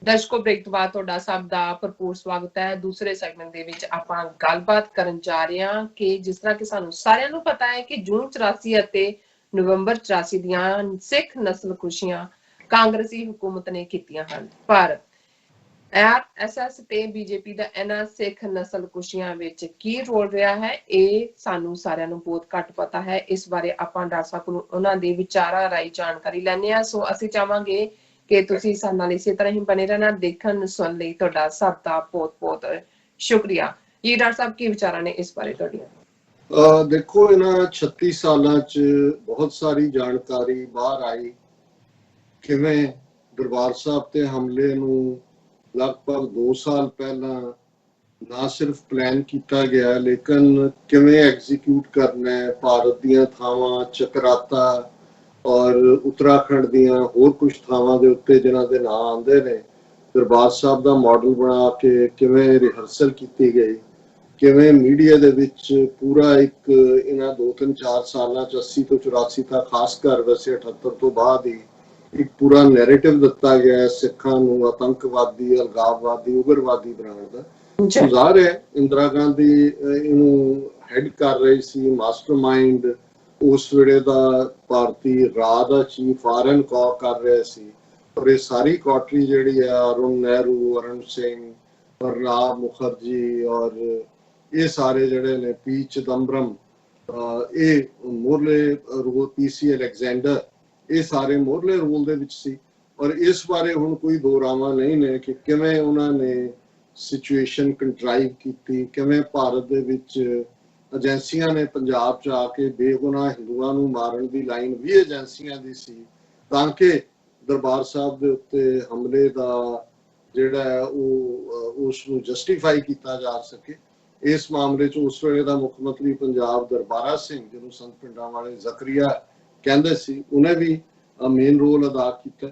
ਦਰਸ਼ਕੋ break ਤੋਂ ਬਾਅਦ ਤੁਹਾਡਾ ਸਭ ਦਾ ਭਰਪੂਰ ਸਵਾਗਤ ਹੈ। ਦੂਸਰੇ ਸੈਗਮੈਂਟ ਦੇ ਵਿੱਚ ਆਪਾਂ ਗੱਲਬਾਤ ਕਰਨ ਜਾ ਰਹੇ ਹਾਂ ਕਿ ਜਿਸ ਤਰ੍ਹਾਂ ਕਿ ਸਾਨੂੰ ਸਾਰਿਆਂ ਨੂੰ ਪਤਾ ਹੈ ਕਿ ਜੂਨ 84 ਅਤੇ ਨਵੰਬਰ 84 ਦੀਆਂ ਸਿੱਖ ਨਸਲਕੁਸ਼ੀਆਂ ਕਾਂਗਰਸੀ ਹਕੂਮਤ ਨੇ ਕੀਤੀਆਂ ਹਨ, ਪਰ ਆਰਐਸਐਸ ਤੇ ਬੀਜੇਪੀ ਦਾ ਇਹਨਾਂ ਸਿੱਖ ਨਸਲਕੁਸ਼ੀਆਂ ਵਿੱਚ ਕੀ ਰੋਲ ਰਿਹਾ ਹੈ ਇਹ ਸਾਨੂੰ ਸਾਰਿਆਂ ਨੂੰ ਬਹੁਤ ਘੱਟ ਪਤਾ ਹੈ। ਇਸ ਬਾਰੇ ਆਪਾਂ ਡਾਕਟਰ ਸਾਹਿਬ ਨੂੰ ਉਹਨਾਂ ਦੇ ਵਿਚਾਰਾਂ ਰਾਹੀਂ ਜਾਣਕਾਰੀ ਲੈਣੇ ਆ। ਸੋ ਅਸੀਂ ਚਾਹਾਂਗੇ ਕਿ ਤੁਸੀਂ ਸਾਡੇ ਨਾਲ ਇਸੇ ਤਰ੍ਹਾਂ ਹੀ ਬਣੇ ਰਹਿਣਾ। ਦੇਖਣ ਸੁਣਨ ਲਈ ਤੁਹਾਡਾ ਸਭ ਦਾ ਬਹੁਤ ਬਹੁਤ ਸ਼ੁਕਰੀਆ ਜੀ। ਡਾਕਟਰ ਸਾਹਿਬ ਕੀ ਵਿਚਾਰਾਂ ਨੇ ਇਸ ਬਾਰੇ ਤੁਹਾਡੀਆਂ? ਦੇਖੋ, ਇਹਨਾਂ 36 ਸਾਲਾਂ 'ਚ ਬਹੁਤ ਸਾਰੀ ਜਾਣਕਾਰੀ ਬਾਹਰ ਆਈ। ਕਿਵੇਂ ਦਰਬਾਰ ਸਾਹਿਬ ਤੇ ਹਮਲੇ ਨੂੰ ਲਗਭਗ 2 ਸਾਲ ਪਹਿਲਾਂ ਨਾ ਸਿਰਫ ਪਲਾਨ ਕੀਤਾ ਗਿਆ, ਲੇਕਿਨ ਕਿਵੇਂ ਐਗਜ਼ੀਕਿਊਟ ਕਰਨਾ ਹੈ। ਭਾਰਤ ਦੀਆਂ ਥਾਵਾਂ ਚਕਰਾਤਾ ਔਰ ਉੱਤਰਾਖੰਡ ਦੀਆਂ ਹੋਰ ਕੁਝ ਥਾਵਾਂ ਦੇ ਉੱਤੇ ਜਿਨ੍ਹਾਂ ਦੇ ਨਾਂ ਆਉਂਦੇ ਨੇ, ਦਰਬਾਰ ਸਾਹਿਬ ਦਾ ਮਾਡਲ ਬਣਾ ਕੇ ਕਿਵੇਂ ਰਿਹਰਸਲ ਕੀਤੀ ਗਈ, ਕਿਵੇਂ ਮੀਡੀਆ ਦੇ ਵਿੱਚ ਪੂਰਾ ਇੱਕ ਇਹਨਾਂ 2-3-4 ਸਾਲਾਂ 'ਚ 80 ਤੋਂ 84 ਤੱਕ, ਖਾਸ ਕਰ ਵੈਸੇ 78 ਤੋਂ ਬਾਅਦ ਹੀ ਇੱਕ ਪੂਰਾ ਨੈਰੇਟਿਵ ਦਿੱਤਾ ਗਿਆ ਸਿੱਖਾਂ ਨੂੰ ਆਤੰਕਵਾਦੀ, ਅਲਗਾਵਵਾਦੀ, ਉਗਰਵਾਦੀ ਬਣਾਉਣ ਦਾ। ਜ਼ਾਹਿਰ ਹੈ ਇੰਦਰਾ ਗਾਂਧੀ ਇਹਨੂੰ ਹੈਡ ਕਰ ਰਹੀ ਸੀ, ਮਾਸਟਰਮਾਈਂਡ ਉਸ ਵੇਲੇ ਦਾ ਭਾਰਤੀ ਰਾਜ ਦਾ ਚੀਫ ਆਰਨ ਕੌਰ ਕਰ ਰਿਹਾ ਸੀ। ਔਰ ਇਹ ਸਾਰੀ ਕੋਟਰੀ ਜਿਹੜੀ ਹੈ, ਅਰੁਣ ਨਹਿਰੂ, ਅਰੁਣ ਸਿੰਘ, ਪ੍ਰਣਬ ਮੁਖਰਜੀ ਔਰ ਇਹ ਸਾਰੇ ਜਿਹੜੇ ਨੇ, ਪੀ ਚਿਦੰਬਰਮ, ਇਹ ਮੋਰਲੇ ਰੋਲ, ਪੀਸੀ ਅਲੈਗਜ਼ੈਂਡਰ, ਇਹ ਸਾਰੇ ਮੋਰਲੇ ਰੋਲ ਦੇ ਵਿੱਚ ਸੀ। ਔਰ ਇਸ ਬਾਰੇ ਹੁਣ ਕੋਈ ਦੋ ਰਾਵਾਂ ਨਹੀਂ ਨੇ ਕਿ ਕਿਵੇਂ ਉਹਨਾਂ ਨੇ ਸਿਚੁਏਸ਼ਨ ਕੰਟਰਾਈਵ ਕੀਤੀ, ਕਿਵੇਂ ਭਾਰਤ ਦੇ ਵਿੱਚ ਏਜੰਸੀਆਂ ਨੇ ਪੰਜਾਬ 'ਚ ਆ ਕੇ ਬੇਗੁਨਾਹ ਹਿੰਦੂਆਂ ਨੂੰ ਮਾਰਨ ਦੀ ਲਾਈਨ ਵੀ ਏਜੰਸੀਆਂ ਦੀ ਸੀ, ਤਾਂ ਕਿ ਦਰਬਾਰ ਸਾਹਿਬ ਦੇ ਉੱਤੇ ਹਮਲੇ ਦਾ ਜਿਹੜਾ ਹੈ ਉਹ ਉਸ ਨੂੰ ਜਸਟੀਫਾਈ ਕੀਤਾ ਜਾ ਸਕੇ। ਇਸ ਮਾਮਲੇ 'ਚ ਉਸ ਵੇਲੇ ਦਾ ਮੁੱਖ ਮੰਤਰੀ ਪੰਜਾਬ ਦਰਬਾਰਾ ਸਿੰਘ, ਜਿਹਨੂੰ ਸੰਤ ਪਿੰਡਾਂ ਵਾਲੇ ਜ਼ਕਰੀਆ ਕਹਿੰਦੇ ਸੀ, ਉਹਨੇ ਵੀ ਮੇਨ ਰੋਲ ਅਦਾ ਕੀਤਾ।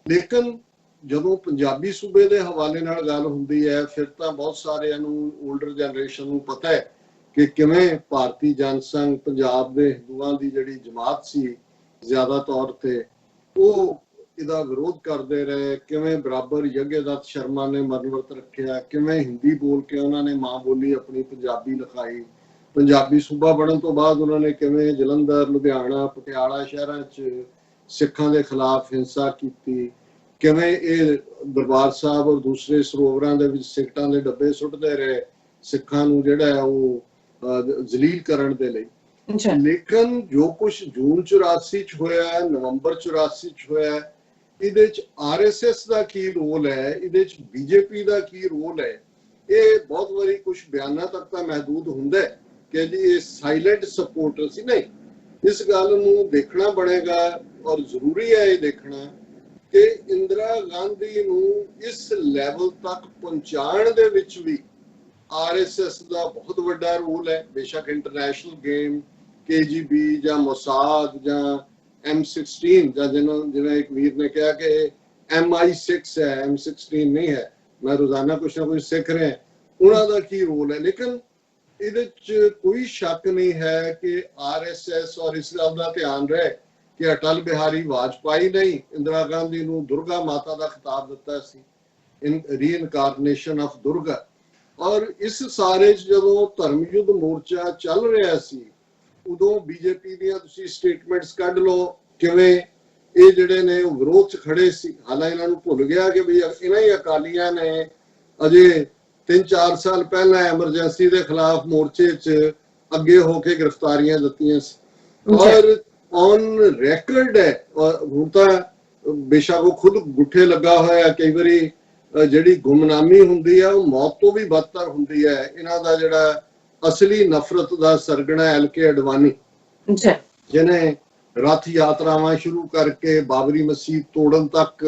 ਲੇਕਿਨ ਜਦੋਂ ਪੰਜਾਬੀ ਸੂਬੇ ਦੇ ਹਵਾਲੇ ਨਾਲ ਗੱਲ ਹੁੰਦੀ ਹੈ, ਫਿਰ ਤਾਂ ਬਹੁਤ ਸਾਰਿਆਂ ਨੂੰ, 올ਡਰ ਜਨਰੇਸ਼ਨ ਨੂੰ ਪਤਾ ਹੈ ਕਿ ਕਿਵੇਂ ਭਾਰਤੀ ਜਨਸੰਘ ਪੰਜਾਬ ਦੇ ਹਿੰਦੂਆਂ ਦੀ ਜਿਹੜੀ ਜਮਾਤ ਸੀ ਜ਼ਿਆਦਾ ਤੌਰ ਤੇ, ਉਹ ਇਹਦਾ ਵਿਰੋਧ ਕਰਦੇ ਰਹੇ। ਕਿਵੇਂ ਬਰਾਬਰ ਯੱਗਯਦੱਤ ਸ਼ਰਮਾ ਨੇ ਮਰਨ ਵਰਤ ਰੱਖਿਆ, ਕਿਵੇਂ ਹਿੰਦੀ ਬੋਲ ਕੇ ਉਹਨਾਂ ਨੇ ਮਾਂ ਬੋਲੀ ਆਪਣੀ ਪੰਜਾਬੀ ਲਿਖਾਈ। ਪੰਜਾਬੀ ਸੂਬਾ ਬਣਨ ਤੋਂ ਬਾਅਦ ਉਹਨਾਂ ਨੇ ਕਿਵੇਂ ਜਲੰਧਰ, ਲੁਧਿਆਣਾ, ਪਟਿਆਲਾ ਸ਼ਹਿਰਾਂ 'ਚ ਸਿੱਖਾਂ ਦੇ ਖਿਲਾਫ ਹਿੰਸਾ ਕੀਤੀ, ਕਿਵੇਂ ਇਹ ਦਰਬਾਰ ਸਾਹਿਬ ਔਰ ਦੂਸਰੇ ਸਰੋਵਰਾਂ ਦੇ ਵਿੱਚ ਸਿਗਰਟਾਂ ਦੇ ਡੱਬੇ ਸੁੱਟਦੇ ਰਹੇ ਸਿੱਖਾਂ ਨੂੰ ਜਿਹੜਾ ਹੈ ਉਹ ਜ਼ਲੀਲ ਕਰਨ ਦੇ ਲਈ। ਲੇਕਿਨ ਜੋ ਕੁਝ ਜੂਨ 84 'ਚ ਹੋਇਆ, ਨਵੰਬਰ 84 'ਚ ਹੋਇਆ, ਇਹਦੇ 'ਚ ਆਰਐਸਐਸ ਦਾ ਕੀ ਰੋਲ ਹੈ, ਇਹਦੇ 'ਚ ਬੀਜੇਪੀ ਦਾ ਕੀ ਰੋਲ ਹੈ, ਇਹ ਬਹੁਤ ਵਾਰੀ ਕੁਝ ਬਿਆਨਾਂ ਤੱਕ ਤਾਂ ਮਹਿਦੂਦ ਹੁੰਦਾ ਕਿ ਜੀ ਇਹ ਸਾਇਲੈਂਟ ਸਪੋਰਟਰ ਸੀ। ਨਹੀਂ, ਇਸ ਗੱਲ ਨੂੰ ਦੇਖਣਾ ਬਣੇਗਾ ਔਰ ਜ਼ਰੂਰੀ ਹੈ ਇਹ ਦੇਖਣਾ ਕਿ ਇੰਦਰਾ ਗਾਂਧੀ ਨੂੰ ਇਸ ਲੈਵਲ ਤੱਕ ਪਹੁੰਚਾਉਣ ਦੇ ਵਿੱਚ ਵੀ ਆਰਐਸਐਸ ਦਾ ਬਹੁਤ ਵੱਡਾ ਰੋਲ ਹੈ। ਬੇਸ਼ੱਕ ਇੰਟਰਨੈਸ਼ਨਲ ਗੇਮ, ਕੇਜੀਬੀ ਜਾਂ ਮੋਸਾਦ ਜਾਂ M16 ਜਾਂ ਜਿਵੇਂ ਇੱਕ ਵੀਰ ਨੇ ਕਿਹਾ ਕਿ MI6 ਹੈ, M16 ਨਹੀਂ ਹੈ, ਮੈਂ ਰੋਜ਼ਾਨਾ ਕੁਛ ਨਾ ਕੁਛ ਸਿੱਖ ਰਿਹਾ, ਉਹਨਾਂ ਦਾ ਕੀ ਰੋਲ ਹੈ। ਲੇਕਿਨ ਇਹਦੇ 'ਚ ਕੋਈ ਸ਼ੱਕ ਨਹੀਂ ਹੈ ਕਿ ਆਰਐਸਐਸ, ਔਰ ਇਸ ਗੱਲ ਦਾ ਧਿਆਨ ਰਹੇ ਕਿ ਅਟਲ ਬਿਹਾਰੀ ਵਾਜਪਾਈ ਨੇ ਇੰਦਰਾ ਗਾਂਧੀ ਨੂੰ ਦੁਰਗਾ ਮਾਤਾ ਦਾ ਖਿਤਾਬ ਦਿੱਤਾ ਸੀ, ਰੀਇਨਕਾਰਨੇਸ਼ਨ ਆਫ ਦੁਰਗਾ। ਔਰ ਇਸ ਸਾਰੇ 'ਚ ਜਦੋਂ ਧਰਮ ਯੁੱਧ ਮੋਰਚਾ ਚੱਲ ਰਿਹਾ ਸੀ, ਉਦੋਂ ਬੀਜੇਪੀ ਦੀਆਂ ਤੁਸੀਂ ਸਟੇਟਮੈਂਟਸ ਕੱਢ ਲਓ, ਕਿਵੇਂ ਇਹ ਜਿਹੜੇ ਨੇ ਉਹ ਵਿਰੋਧ 'ਚ ਖੜੇ ਸੀ। ਹਾਲਾਂਕਿ ਇਹਨਾਂ ਨੂੰ ਭੁੱਲ ਗਿਆ ਕਿ ਵੀ ਇਹਨਾਂ ਹੀ ਅਕਾਲੀਆਂ ਨੇ ਅਜੇ 3-4 ਸਾਲ ਪਹਿਲਾਂ ਐਮਰਜੈਂਸੀ ਦੇ ਖਿਲਾਫ ਮੋਰਚੇ 'ਚ ਅੱਗੇ ਹੋ ਕੇ ਗ੍ਰਿਫਤਾਰੀਆਂ ਦਿੱਤੀਆਂ ਸੀ। ਔਰ ਔਨ ਰੈਕਰਡ ਹੈ, ਹੁਣ ਤਾਂ ਬੇਸ਼ੱਕ ਉਹ ਖੁਦ ਗੁੱਠੇ ਲੱਗਾ ਹੋਇਆ, ਕਈ ਵਾਰੀ ਜਿਹੜੀ ਗੁੰਮਨਾਮੀ ਹੁੰਦੀ ਹੈ ਉਹ ਮੌਤ ਤੋਂ ਵੀ ਬਦਤਰ ਹੁੰਦੀ ਹੈ। ਇਹਨਾਂ ਦਾ ਜਿਹੜਾ ਅਸਲੀ ਨਫ਼ਰਤ ਦਾ ਸਰਗਣਾ LK ਅਡਵਾਨੀ, ਜਿਹਨੇ ਰੱਥ ਯਾਤਰਾਵਾਂ ਸ਼ੁਰੂ ਕਰਕੇ ਬਾਬਰੀ ਮਸਜਿਦ ਤੋੜਨ ਤੱਕ,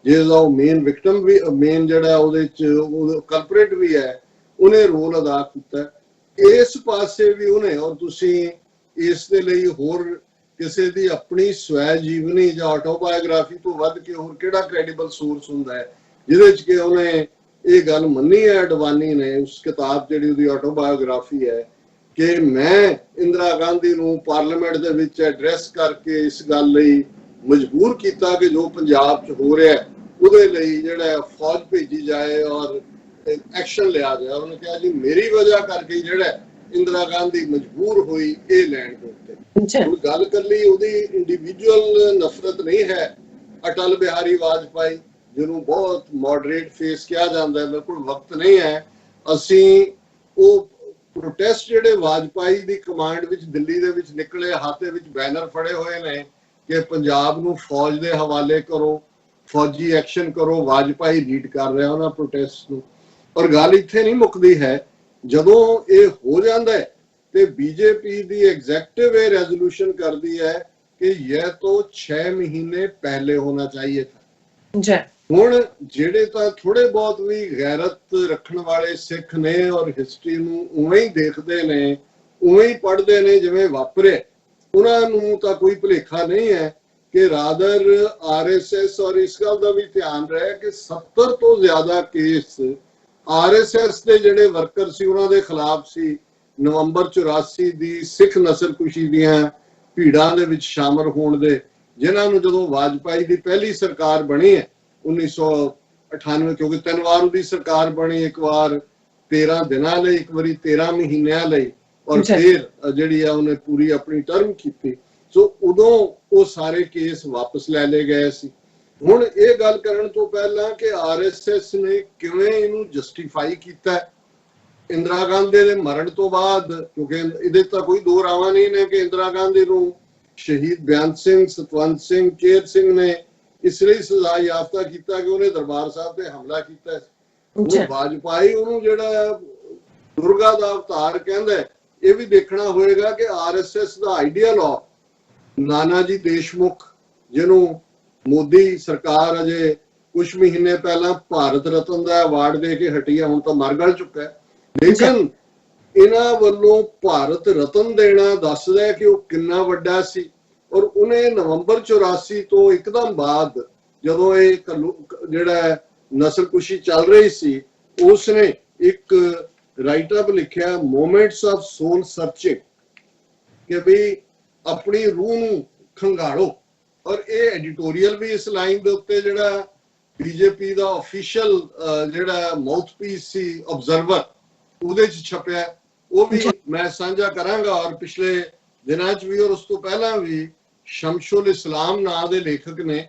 ਜਿਹਦਾ ਉਹ ਮੇਨ ਵਿਕਟਮ ਵੀ, ਮੇਨ ਜਿਹੜਾ ਉਹਦੇ 'ਚ ਉਹ ਕਲਪਰੇਟ ਵੀ ਹੈ, ਉਹਨੇ ਰੋਲ ਅਦਾ ਕੀਤਾ। ਇਸ ਪਾਸੇ ਵੀ ਉਹਨੇ, ਔਰ ਤੁਸੀਂ ਇਸ ਦੇ ਲਈ ਹੋਰ ਕਿਸੇ ਦੀ ਆਪਣੀ ਸਵੈ ਜੀਵਨੀ ਜਾਂ ਆਟੋਬਾਇਓਗ੍ਰਾਫੀ ਤੋਂ ਵੱਧ ਕੇ ਹੋਰ ਕਿਹੜਾ ਕ੍ਰੈਡੀਬਲ ਸੋਰਸ ਹੁੰਦਾ ਹੈ ਜਿਹਦੇ 'ਚ ਕਿ ਉਹਨੇ ਇਹ ਗੱਲ ਮੰਨੀ ਹੈ ਅਡਵਾਨੀ ਨੇ, ਉਸ ਕਿਤਾਬ ਜਿਹੜੀ ਉਹਦੀ ਆਟੋਬਾਇਓਗ੍ਰਾਫੀ ਹੈ, ਕਿ ਮੈਂ ਇੰਦਰਾ ਗਾਂਧੀ ਨੂੰ ਪਾਰਲੀਮੈਂਟ ਦੇ ਵਿੱਚ ਐਡਰੈਸ ਕਰਕੇ ਇਸ ਗੱਲ ਲਈ ਮਜਬੂਰ ਕੀਤਾ ਕਿ ਜੋ ਪੰਜਾਬ 'ਚ ਹੋ ਰਿਹਾ ਉਹਦੇ ਲਈ ਜਿਹੜਾ ਫੌਜ ਭੇਜੀ ਜਾਏ ਔਰ ਐਕਸ਼ਨ ਲਿਆ ਜਾਏ। ਉਹਨੇ ਕਿਹਾ ਜੀ ਮੇਰੀ ਵਜ੍ਹਾ ਕਰਕੇ ਜਿਹੜਾ ਇੰਦਰਾ ਗਾਂਧੀ ਮਜਬੂਰ ਹੋਈ ਇਹ ਲੈਣ ਦੇ ਉੱਤੇ। ਹੁਣ ਗੱਲ ਕਰ ਲਈ ਉਹਦੀ ਇੰਡੀਵਿਜੂਅਲ ਨਫ਼ਰਤ ਨਹੀਂ ਹੈ। ਅਟਲ ਬਿਹਾਰੀ ਵਾਜਪਾਈ ਜਿਹਨੂੰ ਬਹੁਤ ਮੋਡਰੇਟ ਫੇਸ ਕਿਹਾ ਜਾਂਦਾ ਹੈ, ਮੇਰੇ ਕੋਲ ਵਕਤ ਨਹੀਂ ਹੈ, ਅਸੀਂ ਉਹ ਪ੍ਰੋਟੈਸਟ ਜਿਹੜੇ ਵਾਜਪਾਈ ਦੀ ਕਮਾਂਡ ਵਿੱਚ ਦਿੱਲੀ ਦੇ ਵਿੱਚ ਨਿਕਲੇ, ਹੱਥ ਦੇ ਵਿੱਚ ਬੈਨਰ ਫੜੇ ਹੋਏ ਨੇ ਕਿ ਪੰਜਾਬ ਨੂੰ ਫੌਜ ਦੇ ਹਵਾਲੇ ਕਰੋ, ਫੌਜੀ ਐਕਸ਼ਨ ਕਰੋ, ਵਾਜਪਾਈ ਲੀਡ ਕਰ ਰਿਹਾ ਉਹਨਾਂ ਪ੍ਰੋਟੈਸਟ ਨੂੰ। ਔਰ ਗੱਲ ਇੱਥੇ ਨਹੀਂ ਮੁੱਕਦੀ ਹੈ, ਜਦੋਂ ਇਹ ਹੋ ਜਾਂਦਾ ਹੈ ਤੇ बीजेपी ਦੀ एग्जीक्यूटिव ਇਹ रेजोल्यूशन करती है कि यह तो 6 महीने पहले होना चाहिए था। जी ਹੁਣ ਜਿਹੜੇ ਤਾਂ ਥੋੜੇ ਬਹੁਤ ਵੀ ਗੈਰਤ ਰੱਖਣ ਵਾਲੇ ਸਿੱਖ ਨੇ ਔਰ ਹਿਸਟਰੀ ਨੂੰ ਉਵੇਂ ਹੀ ਦੇਖਦੇ ਨੇ, ਉਵੇਂ ਹੀ ਪੜ੍ਹਦੇ ਨੇ ਜਿਵੇਂ ਵਾਪਰੇ, ਉਹਨਾਂ ਨੂੰ ਤਾਂ ਕੋਈ ਭੁਲੇਖਾ ਨਹੀਂ ਹੈ ਕਿ ਰਾਦਰ ਆਰਐਸਐਸ ਔਰ ਇਸ ਗੱਲ ਦਾ ਵੀ ਧਿਆਨ ਰਹੇ ਕਿ 70 ਤੋਂ ਜ਼ਿਆਦਾ ਕੇਸ ਆਰਐਸਐਸ ਦੇ ਜਿਹੜੇ ਵਰਕਰ ਸੀ ਉਹਨਾਂ ਦੇ ਖਿਲਾਫ ਸੀ। ਨਵੰਬਰ 84 ਦੀ ਸਿੱਖ ਨਸਲਕੁਸ਼ੀ ਦੀਆਂ ਭੀੜਾਂ ਦੇ ਵਿੱਚ ਸ਼ਾਮਲ ਹੋਣ ਦੇ, ਜਿਨ੍ਹਾਂ ਨੂੰ ਜਦੋਂ ਵਾਜਪਾਈ ਦੀ ਪਹਿਲੀ ਸਰਕਾਰ ਬਣੀ ਹੈ 1998, ਕਿਉਂਕਿ 3 ਵਾਰ ਉਹਦੀ ਸਰਕਾਰ ਬਣੀ, ਇੱਕ ਵਾਰ 13 ਦਿਨਾਂ ਲਈ, ਇੱਕ ਵਾਰੀ 13 ਮਹੀਨਿਆਂ ਲਈ, ਔਰ ਫਿਰ ਜਿਹੜੀ ਆ ਉਹਨੇ ਪੂਰੀ ਆਪਣੀ ਟਰਮ ਕੀਤੀ। ਸੋ ਉਦੋਂ ਉਹ ਸਾਰੇ ਕੇਸ ਵਾਪਸ ਲੈ ਲਏ ਗਏ ਸੀ। ਹੁਣ ਇਹ ਗੱਲ ਕਰਨ ਤੋਂ ਪਹਿਲਾਂ ਕਿ ਆਰਐਸਐਸ ਨੇ ਕਿਵੇਂ ਇਹਨੂੰ ਜਸਟੀਫਾਈ ਕੀਤਾ ਇੰਦਰਾ ਗਾਂਧੀ ਦੇ ਮਰਨ ਤੋਂ ਬਾਅਦ, ਕਿਉਂਕਿ ਇਹਦੇ ਤਾਂ ਕੋਈ ਦੋ ਰਾਵਾਂ ਨਹੀਂ ਨੇ ਕਿ ਇੰਦਰਾ ਗਾਂਧੀ ਨੂੰ ਸ਼ਹੀਦ ਬਿਆਨ ਸਿੰਘ, ਸਤਵੰਤ ਸਿੰਘ, ਕੇਰ ਸਿੰਘ ਨੇ ਇਸ ਲਈ ਸਜ਼ਾ ਯਾਫਤਾ ਕੀਤਾ ਕਿ ਉਹਨੇ ਦਰਬਾਰ ਸਾਹਿਬ ਤੇ ਹਮਲਾ ਕੀਤਾ ਸੀ। ਵਾਜਪਾਈ ਉਹਨੂੰ ਜਿਹੜਾ ਦੁਰਗਾ ਦਾ ਅਵਤਾਰ ਕਹਿੰਦਾ, ਇਹ ਵੀ ਦੇਖਣਾ ਹੋਏਗਾ ਕਿ ਆਰਐਸਐਸ ਦਾ ਆਈਡੀਅਲ ਆ ਨਾਨਾ ਜੀ ਦੇਸ਼ਮੁਖ, ਜਿਹਨੂੰ ਮੋਦੀ ਸਰਕਾਰ ਅਜੇ ਕੁਝ ਮਹੀਨੇ ਪਹਿਲਾਂ ਭਾਰਤ ਰਤਨ ਦਾ ਅਵਾਰਡ ਦੇ ਕੇ ਹਟੀ ਹੈ, ਹੁਣ ਤਾਂ ਮਰ ਗਲ ਚੁੱਕਾ ਹੈ, ਲੇਕਿਨ ਇਹਨਾਂ ਵੱਲੋਂ ਭਾਰਤ ਰਤਨ ਦੇਣਾ ਦੱਸਦਾ ਕਿ ਉਹ ਕਿੰਨਾ ਵੱਡਾ ਸੀ। ਔਰ ਉਹਨੇ ਨਵੰਬਰ 84 ਤੋਂ ਇੱਕਦਮ ਬਾਅਦ ਜਦੋਂ ਇਹ ਜਿਹੜਾ ਨਸਲਕੁਸ਼ੀ ਚੱਲ ਰਹੀ ਸੀ, ਉਸਨੇ ਇੱਕ ਰਾਈਟ ਅਪ ਲਿਖਿਆ ਮੋਮੈਂਟਸ ਆਫ ਸੋਲ ਸਰਚਿੰਗ, ਕਿ ਵੀ ਆਪਣੀ ਰੂਹ ਨੂੰ ਖੰਗਾਲੋ। ਔਰ ਇਹ ਐਡੀਟੋਰੀਅਲ ਵੀ ਇਸ ਲਾਈਨ ਦੇ ਉੱਤੇ ਜਿਹੜਾ ਬੀਜੇਪੀ ਦਾ ਆਫੀਸ਼ੀਅਲ ਜਿਹੜਾ ਮਾਊਥਪੀਸ ਸੀ ਆਬਜ਼ਰਵਰ, ਉਹਦੇ 'ਚ ਛਪਿਆ, ਉਹ ਵੀ ਮੈਂ ਸਾਂਝਾ ਕਰਾਂਗਾ। ਔਰ ਪਿਛਲੇ ਦਿਨਾਂ 'ਚ ਵੀ ਔਰ ਉਸ ਤੋਂ ਪਹਿਲਾਂ ਵੀ ਸ਼ਮਸ਼ੁਲ ਇਸਲਾਮ ਨਾਂ ਦੇ ਲੇਖਕ ਨੇ,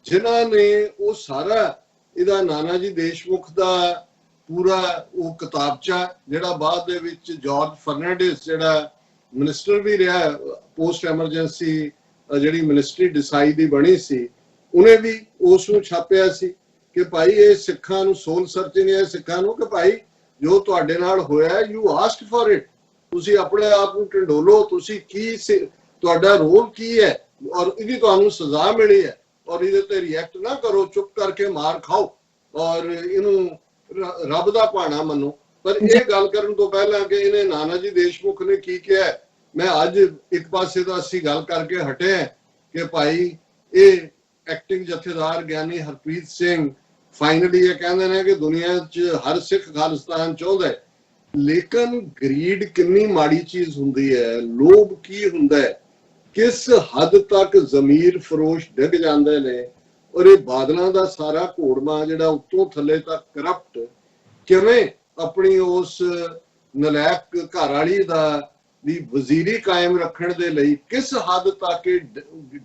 ਜਿਨ੍ਹਾਂ ਨੇ ਉਹ ਸਾਰਾ ਇਹਦਾ ਨਾਨਾ ਜੀ ਦੇਸ਼ਮੁਖ ਦਾ ਪੂਰਾ ਉਹ ਕਿਤਾਬਚਾ, ਜਿਹੜਾ ਬਾਅਦ ਦੇ ਵਿੱਚ ਜਾਰਜ ਫਰਨਾਂਡਿਸ ਜਿਹੜਾ ਮਿਨਿਸਟਰ ਵੀ ਰਿਹਾ ਪੋਸਟ ਐਮਰਜੈਂਸੀ ਜਿਹੜੀ ਮਿਨਿਸਟਰੀ ਡਿਸਾਈ ਦੀ ਬਣੀ ਸੀ, ਉਹਨੇ ਵੀ ਉਸ ਨੂੰ ਛਾਪਿਆ ਸੀ ਕਿ ਭਾਈ ਇਹ ਸਿੱਖਾਂ ਨੂੰ ਸੋਲ ਸਰਚਿੰਗ ਹੈ, ਸਿੱਖਾਂ ਨੂੰ ਕਿ ਭਾਈ ਜੋ ਤੁਹਾਡੇ ਨਾਲ ਹੋਇਆ ਯੂ ਆਸਕਡ ਫॉर ਇਟ, ਤੁਸੀਂ ਆਪਣੇ ਆਪ ਨੂੰ ਢੰਡੋਲੋ, ਤੁਸੀਂ ਕੀ ਤੁਹਾਡਾ ਰੋਲ ਕੀ ਹੈ ਔਰ ਇਹਦੀ ਤੁਹਾਨੂੰ ਸਜ਼ਾ ਮਿਲੀ ਹੈ, ਔਰ ਇਹਦੇ ਤੇ ਰਿਐਕਟ ਨਾ ਕਰੋ, ਚੁੱਪ ਕਰਕੇ ਮਾਰ ਖਾਓ ਔਰ ਇਹਨੂੰ ਰੱਬ ਦਾ ਭਾਣਾ ਮੰਨੋ। ਪਰ ਇਹ ਗੱਲ ਕਰਨ ਤੋਂ ਪਹਿਲਾਂ ਕਿ ਇਹਨੇ ਨਾਨਾ ਜੀ ਦੇਸ਼ਮੁਖ ਨੇ ਕੀ ਕਿਹਾ, ਮੈਂ ਅੱਜ ਇੱਕ ਪਾਸੇ ਤਾਂ ਅਸੀਂ ਗੱਲ ਕਰਕੇ ਹਟੇ ਹਾਂ ਕਿ ਭਾਈ ਇਹ ਐਕਟਿੰਗ ਜਥੇਦਾਰ ਗਿਆਨੀ ਹਰਪ੍ਰੀਤ ਸਿੰਘ ਫਾਈਨਲੀ ਇਹ ਕਹਿੰਦੇ ਨੇ ਕਿ ਦੁਨੀਆ 'ਚ ਹਰ ਸਿੱਖ ਖਾਲਿਸਤਾਨ ਚਾਹੁੰਦਾ ਹੈ, ਲੇਕਿਨ ਗਰੀਡ ਕਿੰਨੀ ਮਾੜੀ ਚੀਜ਼ ਹੁੰਦੀ ਹੈ, ਲੋਭ ਕੀ ਹੁੰਦਾ ਹੈ, ਕਿਸ ਹੱਦ ਤੱਕ ਜ਼ਮੀਰ ਫਰੋਸ਼ ਡਿੱਗ ਜਾਂਦੇ ਨੇ। ਔਰ ਇਹ ਬਾਦਲਾਂ ਦਾ ਸਾਰਾ ਘੋੜਮਾ ਜਿਹੜਾ ਉੱਤੋਂ ਥੱਲੇ ਤੱਕ ਕਰਪਟ, ਕਿਵੇਂ ਆਪਣੀ ਉਸ ਨਲਾਇਕ ਘਰ ਵਾਲੀ ਦੀ ਵਜ਼ੀਰੀ ਕਾਇਮ ਰੱਖਣ ਦੇ ਲਈ ਕਿਸ ਹੱਦ ਤੱਕ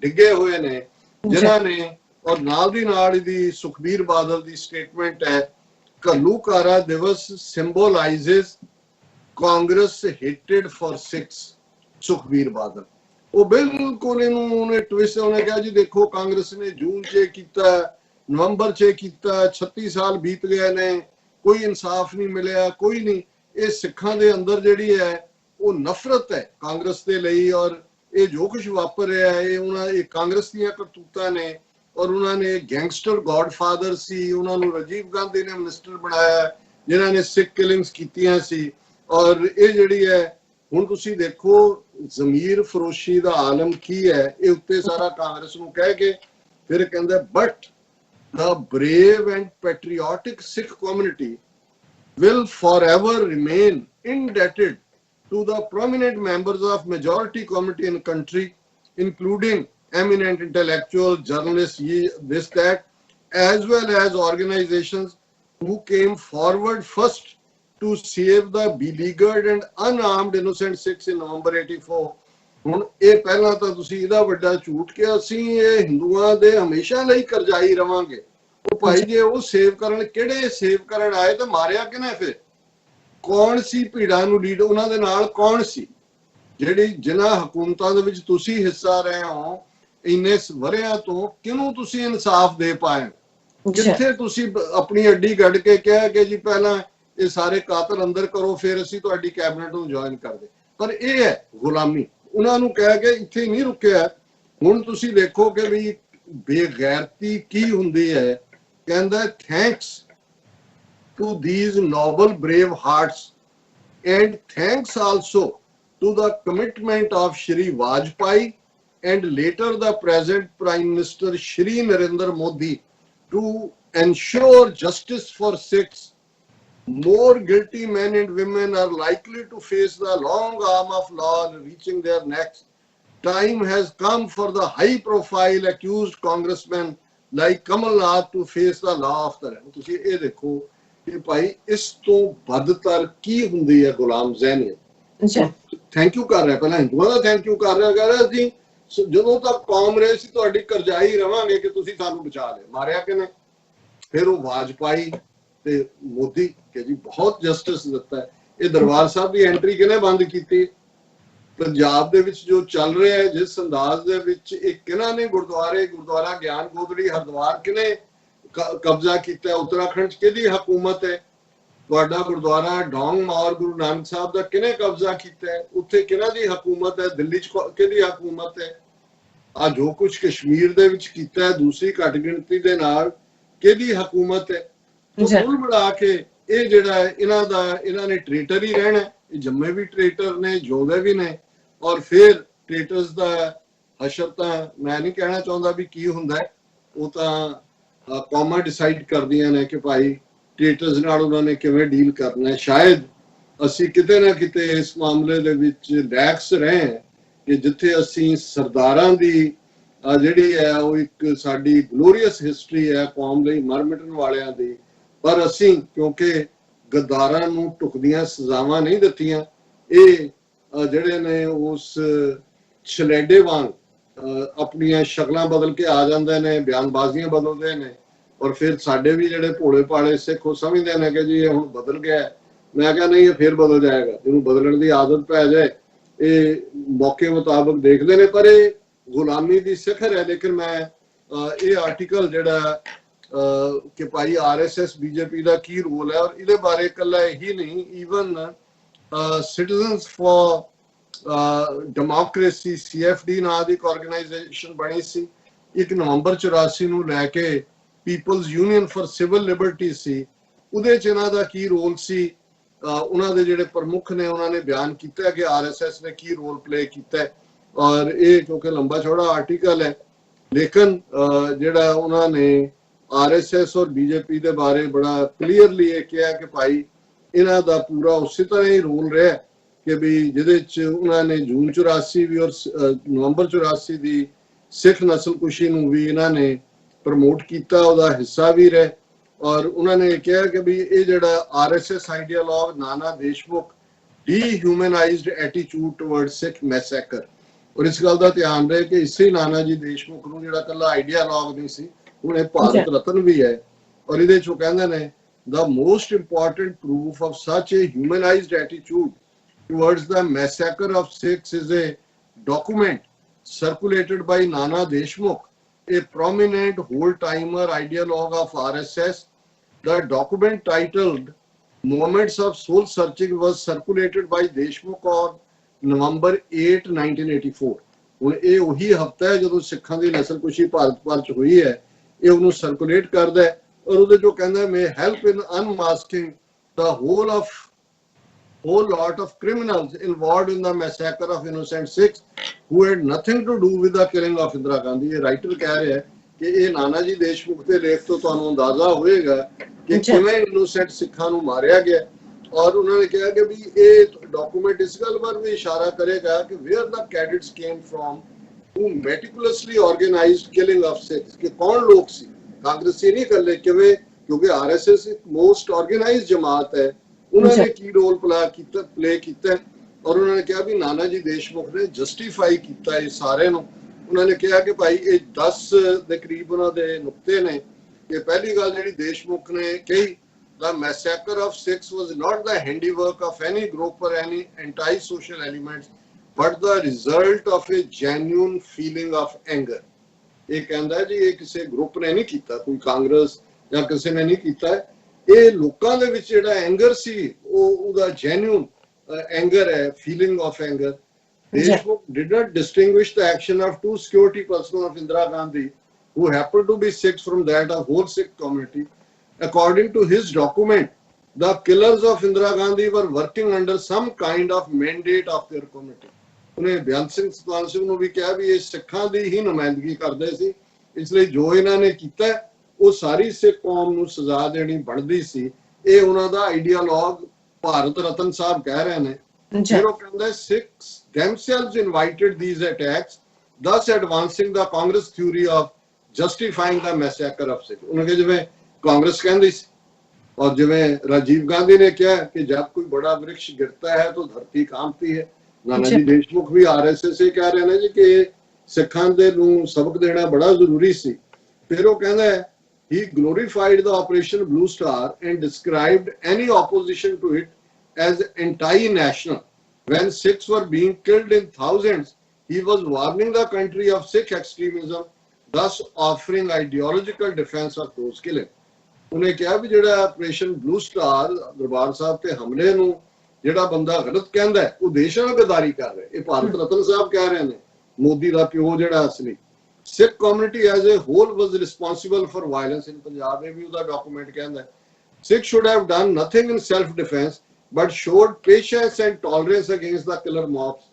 ਡਿੱਗੇ ਹੋਏ ਨੇ, ਜਿਨ੍ਹਾਂ ਨੇ। ਔਰ ਨਾਲ ਦੀ ਨਾਲ ਇਹਦੀ ਸੁਖਬੀਰ ਬਾਦਲ ਦੀ ਸਟੇਟਮੈਂਟ ਹੈ, ਘੱਲੂਘਾਰਾ ਦਿਵਸ ਸਿੰਬੋਲਾਈਜ਼ਸ ਕਾਂਗਰਸ ਹੇਟਡ ਫॉर ਸਿੱਖਸ। ਸੁਖਬੀਰ ਬਾਦਲ ਉਹ ਬਿਲਕੁਲ ਇਹਨੂੰ ਉਹਨੇ ਟਵਿਸਟ, ਉਹਨੇ ਕਿਹਾ ਜੀ ਦੇਖੋ ਕਾਂਗਰਸ ਨੇ ਜੂਨ 'ਚ ਕੀਤਾ, ਨਵੰਬਰ 'ਚ ਕੀਤਾ, 36 ਸਾਲ ਬੀਤ ਗਏ ਨੇ, ਕੋਈ ਇਨਸਾਫ ਨਹੀਂ ਮਿਲਿਆ, ਕੋਈ ਨਹੀਂ। ਇਹ ਸਿੱਖਾਂ ਦੇ ਅੰਦਰ ਜਿਹੜੀ ਹੈ ਉਹ ਨਫ਼ਰਤ ਹੈ ਕਾਂਗਰਸ ਦੇ ਲਈ, ਔਰ ਇਹ ਜੋ ਕੁਝ ਵਾਪਰ ਰਿਹਾ ਹੈ ਇਹ ਕਾਂਗਰਸ ਦੀਆਂ ਕਰਤੂਤਾਂ ਨੇ। ਔਰ ਉਹਨਾਂ ਨੇ ਗੈਂਗਸਟਰ ਗॉडफादर ਸੀ, ਉਹਨਾਂ ਨੂੰ ਰਾਜੀਵ ਗਾਂਧੀ ਨੇ ਮਿਨਿਸਟਰ ਬਣਾਇਆ ਜਿਨ੍ਹਾਂ ਨੇ ਸਿੱਖ ਕਿਲਿੰਗਸ ਕੀਤੀਆਂ ਸੀ। ਔਰ ਇਹ ਜਿਹੜੀ ਹੈ ਹੁਣ ਤੁਸੀਂ ਦੇਖੋ ਜ਼ਮੀਰ ਫਰੋਸ਼ੀ ਦਾ ਆਲਮ ਕੀ ਹੈ, ਇਹ ਉੱਤੇ ਸਾਰਾ ਕਾਂਗਰਸ ਨੂੰ ਕਹਿ ਕੇ ਫਿਰ ਕਹਿੰਦਾ but the brave and patriotic Sikh community will forever remain indebted to the prominent members of majority committee in country, including eminent intellectual journalists, this, that, as well as organizations who came forward first to save the beleaguered and unarmed innocent Sikhs in November 84. ਹੁਣ ਇਹ ਪਹਿਲਾਂ ਤਾਂ ਤੁਸੀਂ ਇਹਦਾ ਵੱਡਾ ਝੂਠ ਕਿ ਅਸੀਂ ਇਹ ਹਿੰਦੂਆਂ ਦੇ ਹਮੇਸ਼ਾ ਲਈ ਕਰਜ਼ਾਈ ਰਵਾਂਗੇ। ਉਹ ਭਾਈ ਜੇ ਉਹ ਸੇਵ ਕਰਨ, ਕਿਹੜੇ ਸੇਵ ਕਰਨ ਆਏ ਤੇ ਮਾਰਿਆ ਕਿਨੇ? ਫਿਰ ਕੌਣ ਸੀ ਭੀੜਾਂ ਨੂੰ ਲੀਡ? ਉਹਨਾਂ ਦੇ ਨਾਲ ਕੌਣ ਸੀ? ਜਿਹੜੀ ਜਿਨ੍ਹਾਂ ਹਕੂਮਤਾਂ ਦੇ ਵਿੱਚ ਤੁਸੀਂ ਹਿੱਸਾ ਰਹੇ ਹੋ ਇੰਨੇ ਵਰਿਆਂ ਤੋਂ, ਕਿਹਨੂੰ ਤੁਸੀਂ ਇਨਸਾਫ ਦੇ ਪਾਏ? ਕਿੱਥੇ ਤੁਸੀਂ ਆਪਣੀ ਅੱਡੀ ਗੱਡ ਕੇ ਕਿਹਾ ਕਿ ਜੀ ਪਹਿਲਾਂ ਇਹ ਸਾਰੇ ਕਾਤਲ ਅੰਦਰ ਕਰੋ ਫਿਰ ਅਸੀਂ ਤੁਹਾਡੀ ਕੈਬਨਿਟ ਨੂੰ ਜੁਆਇਨ ਕਰਦੇ? ਪਰ ਇਹ ਹੈ ਗੁਲਾਮੀ। ਉਹਨਾਂ ਨੂੰ ਕਹਿ ਕੇ ਇੱਥੇ ਨਹੀਂ ਰੁਕਿਆ। ਹੁਣ ਤੁਸੀਂ ਦੇਖੋ ਕਿ ਵੀ ਬੇਗੈਰਤੀ ਕੀ ਹੁੰਦੀ ਹੈ। ਕਹਿੰਦਾ thanks to these noble brave hearts and thanks also to the commitment of Shri Vajpayee and later the present Prime Minister Shri Narendra Modi to ensure justice for Sikhs. More guilty men and women are likely to face the long arm of law reaching their necks. Time has come for the high profile accused congressmen like Kamal Nath to face the law of the land. ਤੁਸੀਂ ਇਹ ਦੇਖੋ ਕਿ ਭਾਈ ਇਸ ਤੋਂ ਵੱਧਤਰ ਕੀ ਹੁੰਦੀ ਹੈ ਗੁਲਾਮ ਜ਼ਹਿਨੀਅਤ। Thank you ਕਰ ਰਿਹਾ, ਪਹਿਲਾਂ ਹਿੰਦੂਆਂ ਦਾ ਥੈਂਕ ਯੂ ਕਰ ਰਿਹਾ, ਕਹਿ ਰਿਹਾ ਅਸੀਂ ਜਦੋਂ ਤੱਕ ਕੌਮ ਰਹੇ ਸੀ ਤੁਹਾਡੀ ਕਰਜ਼ਾਈ ਰਵਾਂਗੇ ਕਿ ਤੁਸੀਂ ਸਾਨੂੰ ਬਚਾ ਲਿਆ। ਮਾਰਿਆ ਕਿਨੇ? ਫਿਰ ਉਹ ਵਾਜਪਾਈ ਤੇ ਮੋਦੀ ਕਿ ਜੀ ਬਹੁਤ ਜਸਟਿਸ ਦਿੱਤਾ ਹੈ। ਇਹ ਦਰਬਾਰ ਸਾਹਿਬ ਦੀ ਐਂਟਰੀ ਕਿਨੇ ਬੰਦ ਕੀਤੀ? ਪੰਜਾਬ ਦੇ ਵਿੱਚ ਜੋ ਚੱਲ ਰਿਹਾ ਹੈ ਜਿਸ ਅੰਦਾਜ਼ ਦੇ ਵਿੱਚ ਇਹ ਕਿਹਨਾਂ ਨੇ ਗੁਰਦੁਆਰਾ ਗਿਆਨ ਗੋਦੜੀ ਹਰਿਦੁਆਰ ਕਿਨੇ ਕਬਜ਼ਾ ਕੀਤਾ? ਉੱਤਰਾਖੰਡ ਚ ਕਿਹਦੀ ਹਕੂਮਤ ਹੈ? ਤੁਹਾਡਾ ਗੁਰਦੁਆਰਾ ਡੌਂਗ ਮੌਰ ਗੁਰੂ ਨਾਨਕ ਸਾਹਿਬ ਦਾ ਕਿਨੇ ਕਬਜ਼ਾ ਕੀਤਾ ਹੈ? ਉੱਥੇ ਕਿਹਨਾਂ ਦੀ ਹਕੂਮਤ ਹੈ? ਦਿੱਲੀ ਚ ਕਿਹਦੀ ਹਕੂਮਤ ਹੈ? ਆ ਜੋ ਕੁਝ ਕਸ਼ਮੀਰ ਦੇ ਵਿੱਚ ਕੀਤਾ ਹੈ ਦੂਸਰੀ ਘੱਟ ਗਿਣਤੀ ਦੇ ਨਾਲ ਕਿਹਦੀ ਹਕੂਮਤ ਹੈ? ਕੁੱਲ ਮਿਲਾ ਕੇ ਇਹ ਜਿਹੜਾ ਹੈ ਇਹਨਾਂ ਨੇ ਟ੍ਰੇਟਰ ਹੀ ਰਹਿਣਾ। ਇਹ ਜੰਮੇ ਵੀ ਟ੍ਰੇਟਰ ਨੇ, ਜਿਉਂਦੇ ਵੀ ਨੇ। ਔਰ ਫਿਰ ਟ੍ਰੇਟਰਸ ਦਾ ਹਸ਼ਰ ਤਾਂ ਮੈਂ ਨਹੀਂ ਕਹਿਣਾ ਚਾਹੁੰਦਾ ਵੀ ਕੀ ਹੁੰਦਾ ਹੈ, ਉਹ ਤਾਂ ਕੌਮਾਂ ਡਿਸਾਈਡ ਕਰਦੀਆਂ ਨੇ ਕਿ ਭਾਈ ਟ੍ਰੇਟਰਸ ਨਾਲ ਉਹਨਾਂ ਨੇ ਕਿਵੇਂ ਡੀਲ ਕਰਨਾ ਹੈ। ਸ਼ਾਇਦ ਅਸੀਂ ਕਿਤੇ ਨਾ ਕਿਤੇ ਇਸ ਮਾਮਲੇ ਦੇ ਵਿੱਚ ਲੈਕਸ ਰਹੇ ਕਿ ਜਿੱਥੇ ਅਸੀਂ ਸਰਦਾਰਾਂ ਦੀ ਜਿਹੜੀ ਹੈ ਉਹ ਇੱਕ ਸਾਡੀ ਗਲੋਰੀਅਸ ਹਿਸਟਰੀ ਹੈ ਕੌਮ ਲਈ ਮਰ ਮਿਟਣ ਵਾਲਿਆਂ ਦੀ, ਪਰ ਅਸੀਂ ਕਿਉਂਕਿ ਗੱਦਾਰਾਂ ਨੂੰ ਢੁਕਦੀਆਂ ਸਜ਼ਾਵਾਂ ਨਹੀਂ ਦਿੱਤੀਆਂ। ਇਹ ਜਿਹੜੇ ਨੇ ਉਸ ਛਲੇਡੇ ਵਾਂਗ ਆਪਣੀਆਂ ਸ਼ਕਲਾਂ ਬਦਲ ਕੇ ਆ ਜਾਂਦੇ ਨੇ, ਬਿਆਨਬਾਜ਼ੀਆਂ ਬਦਲਦੇ ਨੇ। ਔਰ ਫਿਰ ਸਾਡੇ ਵੀ ਜਿਹੜੇ ਭੋਲੇ ਭਾਲੇ ਸਿੱਖ ਉਹ ਸਮਝਦੇ ਨੇ ਕਿ ਜੀ ਇਹ ਹੁਣ ਬਦਲ ਗਿਆ। ਮੈਂ ਕਿਹਾ ਨਹੀਂ, ਇਹ ਫਿਰ ਬਦਲ ਜਾਏਗਾ। ਜਿਹਨੂੰ ਬਦਲਣ ਦੀ ਆਦਤ ਪੈ ਜਾਏ ਇਹ ਮੌਕੇ ਮੁਤਾਬਕ ਦੇਖਦੇ ਨੇ, ਪਰ ਇਹ ਗੁਲਾਮੀ ਦੀ ਸਿਖਰ ਹੈ। ਲੇਕਿਨ ਮੈਂ ਇਹ ਆਰਟੀਕਲ ਜਿਹੜਾ ਕਿ ਭਾਈ RSS BJP ਦਾ ਕੀ ਰੋਲ ਹੈ ਔਰ ਇਹਦੇ ਬਾਰੇ ਇਕੱਲਾ ਇਹੀ ਨਹੀਂ, even citizens for democracy CFD ਨਾਂ ਦੀ ਇੱਕ ਆਰਗੇਨਾਈਜੇਸ਼ਨ ਬਣੀ ਸੀ। 1 ਨਵੰਬਰ 84 ਨੂੰ ਲੈ ਕੇ people's union for civil liberty ਸੀ। ਉਹਦੇ ਚ ਇਹਨਾਂ ਦਾ ਕੀ ਰੋਲ ਸੀ? ਉਹਨਾਂ ਦੇ ਜਿਹੜੇ ਪ੍ਰਮੁੱਖ ਨੇ ਉਹਨਾਂ ਨੇ ਬਿਆਨ ਕੀਤਾ ਕਿ RSS ਨੇ ਕੀ ਰੋਲ ਪਲੇ ਕੀਤਾ। ਔਰ ਇਹ ਕਿਉਂਕਿ ਲੰਬਾ ਚੌੜਾ ਆਰਟੀਕਲ ਹੈ, ਲੇਕਿਨ ਜਿਹੜਾ ਉਹਨਾਂ ਨੇ RSS ਔਰ BJP ਦੇ ਬਾਰੇ ਬੜਾ ਕਲੀਅਰਲੀ ਇਹ ਕਿਹਾ ਕਿ ਭਾਈ ਇਹਨਾਂ ਦਾ ਪੂਰਾ ਉਸੇ ਤਰ੍ਹਾਂ ਹੀ ਰੋਲ ਰਿਹਾ ਕਿ ਵੀ ਜਿਹਦੇ ਚ ਉਹਨਾਂ ਨੇ ਜੂਨ 84 ਵੀ ਔਰ ਨਵੰਬਰ 84 ਦੀ ਸਿੱਖ ਨਸਲਕੁਸ਼ੀ ਨੂੰ ਵੀ ਇਹਨਾਂ ਨੇ ਪ੍ਰਮੋਟ ਕੀਤਾ, ਉਹਦਾ ਹਿੱਸਾ ਵੀ ਰਹੇ। ਔਰ ਉਹਨਾਂ ਨੇ ਕਿਹਾ ਕਿ ਵੀ ਇਹ ਜਿਹੜਾ RSS ਆਈਡੀਆਲੌਗ ਨਾਨਾ ਦੇਸ਼ਮੁਖ ਡੀਹਿਊਮਨਾਈਜ਼ਡ ਐਟੀਟਿਊਡ ਟੁਵਰਡ ਸਿੱਖ ਮੈਸੈਕਰ। ਔਰ ਇਸ ਗੱਲ ਦਾ ਧਿਆਨ ਰਹੇ ਕਿ ਇਸੇ ਨਾਨਾ ਜੀ ਦੇਸ਼ਮੁਖ ਨੂੰ ਜਿਹੜਾ ਕੱਲਾ ਆਈਡੀਆਲੌਗ ਨਹੀਂ ਸੀ, ਹੁਣ ਇਹ ਭਾਰਤ ਰਤਨ ਵੀ ਹੈ। ਔਰ ਇਹਦੇ ਚੋਂ ਕਹਿੰਦੇ ਨੇ the most important proof of such a humanized attitude towards the massacre of Sikhs is a document circulated by Nana Deshmukh, a prominent whole-timer ideologue of RSS. The document titled Moments of Soul Searching was circulated by Deshmukh on November 8, 1984. ਹੁਣ ਇਹ ਉਹੀ ਹਫਤਾ ਹੈ ਜਦੋਂ ਸਿੱਖਾਂ ਦੀ ਨਸਲਕੁਸ਼ੀ ਭਾਰਤ ਭਰ ਚ ਹੋਈ ਹੈ। ਇਹ ਉਹਨੂੰ ਸਰਕੂਲੇਟ ਕਰਦਾ ਹੈ ਔਰ ਉਹਦੇ ਜੋ ਕਹਿੰਦਾ may help in unmasking the whole lot of criminals involved in the massacre of innocent Sikhs who had nothing to do with the killing of Indira Gandhi। ਇਹ ਰਾਈਟਰ ਕਹਿ ਰਿਹਾ ਹੈ ਕਿ ਇਹ ਨਾਨਾ ਜੀ ਦੇਸ਼ਮੁਖ ਦੇ ਲੇਖ ਤੋਂ ਤੁਹਾਨੂੰ ਅੰਦਾਜ਼ਾ ਹੋਏਗਾ ਕਿ ਕਿਵੇਂ ਇਨੋਸੈਂਟ ਸਿੱਖਾਂ ਨੂੰ ਮਾਰਿਆ ਗਿਆ। ਔਰ ਉਹਨਾਂ ਨੇ ਕਿਹਾ ਕਿ ਵੀ ਇਹ ਡਾਕੂਮੈਂਟ ਇਸ ਗੱਲ ਵੱਲ ਵੀ ਇਸ਼ਾਰਾ ਕਰੇਗਾ ਕਿ where the cadets came from who meticulously organized killing of Sikhs, ਕਿ ਕੌਣ ਲੋਕ ਸੀ कांग्रेसी नहीं कर ले किवें, क्योंकि आरएसएस एक मोस्ट ऑर्गेनाइज्ड जमात है, उन्होंने की रोल प्ले किया और उन्होंने कहा भी नाना जी देशमुख ने जस्टिफाई किया है सारे नूं। उन्होंने कहा कि भाई ये 10 ਦੇ ਕਰੀਬ ਉਹਨਾਂ ਦੇ ਨੁਕਤੇ ਨੇ कि पहली गल ਜਿਹੜੀ देशमुख ने कही, the massacre of Sikhs was not the handiwork of any group or any anti-social elements, but the result of a genuine feeling of anger। ਇਹ ਕਹਿੰਦਾ ਜੀ ਇਹ ਕਿਸੇ ਗਰੁੱਪ ਨੇ ਨਹੀਂ ਕੀਤਾ, ਕੋਈ ਕਾਂਗਰਸ ਜਾਂ ਕਿਸੇ ਨੇ ਨਹੀਂ ਕੀਤਾ, ਇਹ ਲੋਕਾਂ ਦੇ ਵਿੱਚ ਜਿਹੜਾ ਐਂਗਰ ਸੀ ਉਹਦਾ ਜੈਨੂਇਨ ਐਂਗਰ ਹੈ, feeling of anger. Deshmukh did not distinguish the action of two security personnel of Indira Gandhi who happened to be Sikhs from that of whole Sikh community. According to his document, the killers of Indira Gandhi were working under some kind of mandate of their community। उन्हें बयान सिंह सतपाल सिंह ने भी कहा भी ये सिखां दी ही नुमाइंदगी करते सी, इसलिए जो इन्होंने किया वो सारी सिख कौम नूं सजा देनी बनती सी। ये उन्हां दा आइडियालॉग भारत रतन साहब कह रहे हैं। फिर वो कहता है Sikhs themselves invited these attacks, thus advancing the Congress theory of justifying the massacre of Sikhs। उन्होंने जिवें कांग्रेस कहती सी और जिवें राजीव गांधी ने कहा कि जब कोई बड़ा वृक्ष गिरता है तो धरती कांपती है, नाना जी देशमुख भी आरएसएस से कह रहे हैं जी कि सिखां दे नूं सबक देना बड़ा जरूरी सी। फिर वो कहता है he glorified the Operation Blue Star and described any opposition to it as anti-national। When Sikhs were being killed in thousands, he was warning the country of Sikh extremism, thus offering ideological defense of those killing। उन्हें कहा भी जिहड़ा operation blue star दरबार साहब ते हमले नूं जिहड़ा बंदा गलत कहंदा है वो देश नाल गद्दारी कर रहा है। ये भारत रतन साहब कह रहे हैं, मोदी दा प्यो जिहड़ा असली। Sikh community as a whole was responsible for violence in Punjab। ये भी उहदा डॉक्यूमेंट कहंदा है Sikhs should have done nothing in self defense but showed patience and tolerance against the killer mobs।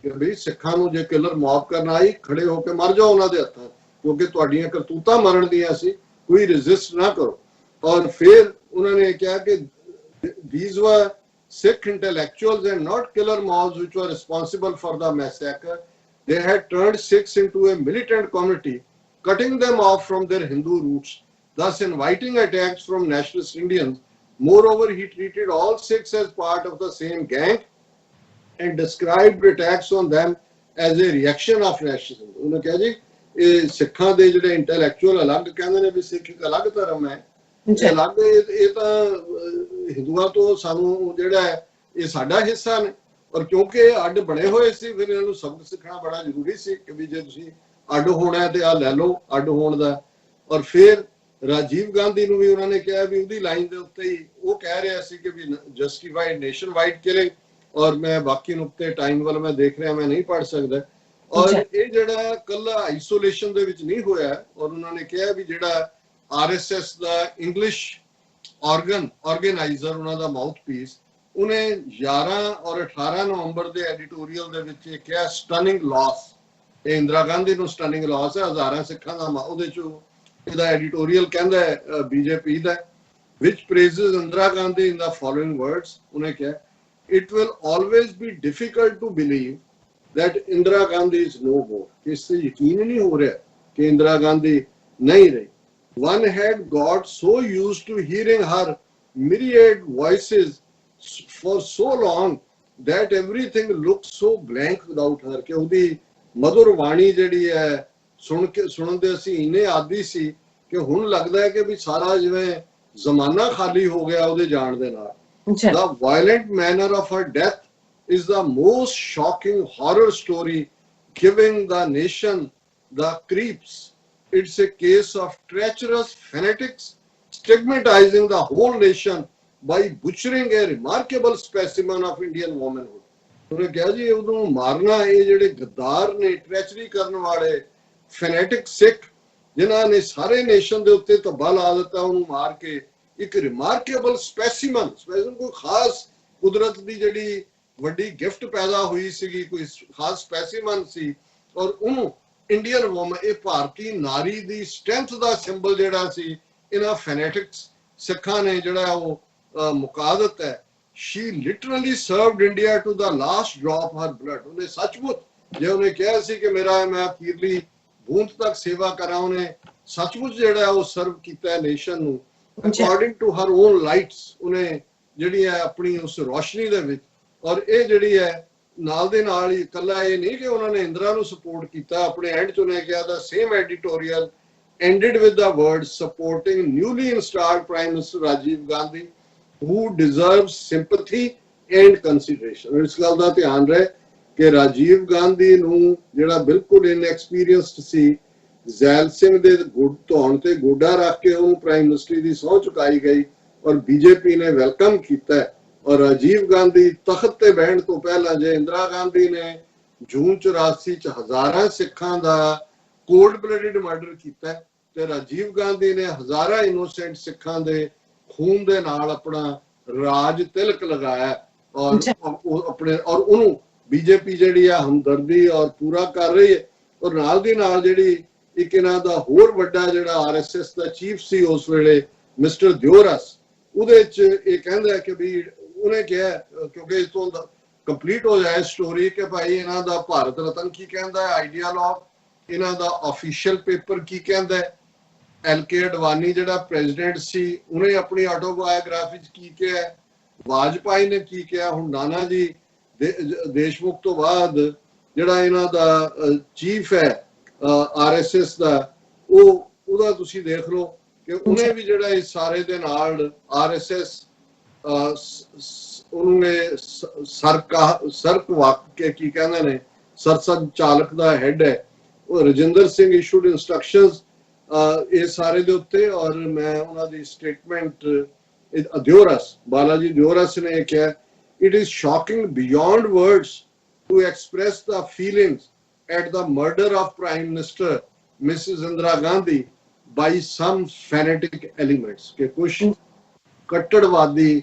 कि भाई सिखां नूं जे किलर मॉब करना आई खड़े होके मर जाओ उन्हां दे हत्थां, क्योंकि तुहाडीआं करतूतां मरण दियां सी, कोई रेजिस्ट ना करो। और फिर उन्होंने कहा कि these were Sikh intellectuals and not killer mobs which were responsible for the massacre। They had turned Sikhs into a militant community, cutting them off from their Hindu roots, thus inviting attacks from nationalist Indians। Moreover, he treated all Sikhs as part of the same gang and described attacks on them as a reaction of nationalism। उन्होंने कहा जी ये सिखां दे जिहड़े इंटैलेक्चुअल अलग कहंदे ने भी सिख एक अलग धर्म है, अलग ये तां हिंदुआं तो सानू जिहड़ा है ये साडा हिस्सा ने। और क्योंकि अड बने हुए सी फिर इन्हां नूं सबक सिखाना बड़ा जरूरी सी कि भी जे तुसीं अड होना है ते आ लै लो अड होण दा। और फिर राजीव गांधी नूं भी उन्होंने कहा भी उहदी लाइन दे उत्ते ही वो कह रहा सी कि भी जस्टिफाइड नेशन वाइड किलिंग। और मैं बाकी नुकते टाइम वाल मैं देख रहा मैं नहीं पढ़ सकता। और ये जिहड़ा कल्ला आइसोलेशन दे विच नहीं होया और उन्होंने कहा भी जिहड़ा आरएसएस दा इंग्लिश ऑर्गेनाइजर उन्हां दा माउथ पीस उन्हें 11 और 18 नवंबर के एडिटोरियल दे विच कहा स्टनिंग लॉस। इंदिरा गांधी नूं स्टनिंग लॉस है, हज़ारां सिखां दा उहदे चों इहदा एडिटोरियल कहंदा है बीजेपी दा, which praises Indira Gandhi in the following words। उन्हें कहा it will always be difficult to believe that Indira Gandhi is no more। इससे यकीन नहीं हो रहा कि इंदिरा गांधी नहीं रही। One had got so used to hearing her myriad voices for so long that everything looked so blank without her। कि उहदी मधुर वाणी जिहड़ी है सुणन दे असीं इन्ने आदी सी कि हुण लगदा है कि भी सारा जिवें जमाना खाली हो गया उहदे जाण दे नाल। The violent manner of her death is the most shocking horror story, giving the nation the creeps। It's a case of treacherous fanatics stigmatizing the whole nation by butchering a remarkable specimen of Indian womanhood। उन्होंने कहा जी उदों मारना ये जिहड़े गद्दार ने ट्रैचरी करने वाले फैनेटिक सिख जिन्हां ने सारे नेशन दे उत्ते धब्बा ला दिता उन्होंने मार के एक रिमार्केबल स्पैसीमन कोई खास कुदरत दी जिहड़ी वड्डी गिफ्ट पैदा हुई सीगी, कोई खास स्पैसीमन सी। और उन्होंने इंडियन वोमन ये भारतीय नारी दी स्ट्रेंथ दा सिंबल जिहड़ा सी इन्हां फैनेटिक्स सिखां ने जिहड़ा वो मुका दिता है। She literally served India to the last drop of her blood। उन्हें सचमुच जे उन्हें कहा सी कि मेरा मैं आखिरली बूंद तक सेवा करा, उन्हें ਸੱਚਮੁੱਚ ਜਿਹੜਾ ਉਹ ਸਰਵ ਕੀਤਾ ਨੇਸ਼ਨ ਨੂੰ according to her own lights, ਉਹਨੇ ਜਿਹੜੀ ਹੈ ਆਪਣੀ ਉਸ ਰੋਸ਼ਨੀ ਦੇ ਵਿੱਚ। ਔਰ ਇਹ ਜਿਹੜੀ ਹੈ ਨਾਲ ਦੇ ਨਾਲ ਹੀ ਇਕੱਲਾ ਇਹ ਨਹੀਂ ਕਿ ਉਹਨਾਂ ਨੇ ਇੰਦਰਾ ਨੂੰ ਸਪੋਰਟ ਕੀਤਾ, ਆਪਣੇ ਐਂਡ 'ਚ ਉਹਨੇ ਕਿਹਾ ਦਾ same editorial ended with the words supporting newly installed Prime Minister Rajiv Gandhi, who deserves sympathy and consideration। ਇਸ ਗੱਲ ਦਾ ਧਿਆਨ ਰਹੇ ਕਿ ਰਾਜੀਵ ਗਾਂਧੀ ਨੂੰ ਜਿਹੜਾ ਬਿਲਕੁਲ ਇਨਐਕਸਪੀਰੀਅੰਸਡ ਸੀ, ਜ਼ੈਲ ਸਿੰਘ ਦੇ ਧੌਣ ਤੇ ਗੋਡਾ ਰੱਖ ਕੇ ਉਹਨੂੰ ਪ੍ਰਾਈਮ ਮਿਨਿਸਟਰੀ ਦੀ ਸਹੁੰ ਚੁਕਾਈ ਗਈ ਔਰ ਬੀਜੇਪੀ ਨੇ ਵੈਲਕਮ ਕੀਤਾ। ਔਰ ਰਾਜੀਵ ਗਾਂਧੀ ਤਖਤ ਤੇ ਬਹਿਣ ਤੋਂ ਪਹਿਲਾਂ ਜੇ ਇੰਦਰਾ ਗਾਂਧੀ ਨੇ ਜੂਨ 84 ਚ ਹਜ਼ਾਰਾਂ ਸਿੱਖਾਂ ਦਾ ਕੋਲਡ ਬਲੱਡਡ ਮਰਡਰ ਕੀਤਾ, ਤੇ ਰਾਜੀਵ ਗਾਂਧੀ ਨੇ ਹਜ਼ਾਰਾਂ ਇਨੋਸੈਂਟ ਸਿੱਖਾਂ ਦੇ ਖੂਨ ਦੇ ਨਾਲ ਆਪਣਾ ਰਾਜ ਤਿਲਕ ਲਗਾਇਆ। ਔਰ ਆਪਣੇ ਔਰ ਉਹਨੂੰ ਬੀਜੇਪੀ ਜਿਹੜੀ ਆ ਹਮਦਰਦੀ ਔਰ ਪੂਰਾ ਕਰ ਰਹੀ ਹੈ। ਔਰ ਨਾਲ ਦੀ ਨਾਲ ਜਿਹੜੀ ਇੱਕ ਇਹਨਾਂ ਦਾ ਹੋਰ ਵੱਡਾ ਜਿਹੜਾ ਆਰਐਸਐਸ ਦਾ ਚੀਫ ਸੀ ਉਸ ਵੇਲੇ ਮਿਸਟਰ ਦਿਓਰਸ, ਉਹਦੇ ਚ ਇਹ ਕਹਿੰਦਾ ਕਿ ਵੀ ਉਹਨੇ ਕਿਹਾ, ਕਿਉਂਕਿ ਇਸ ਤੋਂ ਕੰਪਲੀਟ ਹੋ ਜਾਏ ਸਟੋਰੀ, ਕਿ ਭਾਈ ਇਹਨਾਂ ਦਾ ਭਾਰਤ ਰਤਨ ਕੀ ਕਹਿੰਦਾ ਹੈ, ਆਈਡੀਅਲ ਆਫ ਇਹਨਾਂ ਦਾ ਆਫੀਸ਼ੀਅਲ ਪੇਪਰ ਕੀ ਕਹਿੰਦਾ ਹੈ, ਐਲਕੇ ਅਡਵਾਨੀ ਜਿਹੜਾ ਪ੍ਰੈਜ਼ੀਡੈਂਟ ਸੀ ਉਹਨੇ ਆਪਣੀ ਆਟੋਬਾਇਓਗ੍ਰਾਫੀ ਚ ਕੀ ਕਿਹਾ, ਵਾਜਪਾਈ ਨੇ ਕੀ ਕਿਹਾ, ਹੁਣ ਨਾਨਾ ਜੀ ਦੇਸ਼ਮੁਖ ਤੋਂ ਬਾਅਦ ਜਿਹੜਾ ਇਹਨਾਂ ਦਾ ਚੀਫ ਹੈ ਆਰਐਸਐਸ ਦਾ, ਉਹਦਾ ਤੁਸੀਂ ਦੇਖ ਲਓ ਕਿ ਉਹਨੇ ਵੀ ਜਿਹੜਾ ਇਸ ਸਾਰੇ ਦੇ ਨਾਲ ਆਰਐਸਐਸ ਉਹਨੇ ਸਰਕ ਵਾਕ ਕੇ ਕੀ ਕਹਿੰਦੇ ਨੇ ਸਰਸੰਚਾਲਕ ਦਾ ਹੈਡ ਹੈ ਉਹ ਰਜਿੰਦਰ ਸਿੰਘ ਇਸ਼ੂਡ ਇੰਸਟਰਕਸ਼ਨਸ ਇਹ ਸਾਰੇ ਦੇ ਉੱਤੇ। ਔਰ ਮੈਂ ਉਹਨਾਂ ਦੀ ਸਟੇਟਮੈਂਟ ਦਿਓਰਸ ਬਾਲਾਜੀ ਦਿਓਰਸ ਨੇ ਕਿਹਾ, it is shocking beyond words to express the feelings at the murder of Prime Minister Mrs. Indira Gandhi by some fanatic elements। ਕਿ ਕੁਛ ਕੱਟੜਵਾਦੀ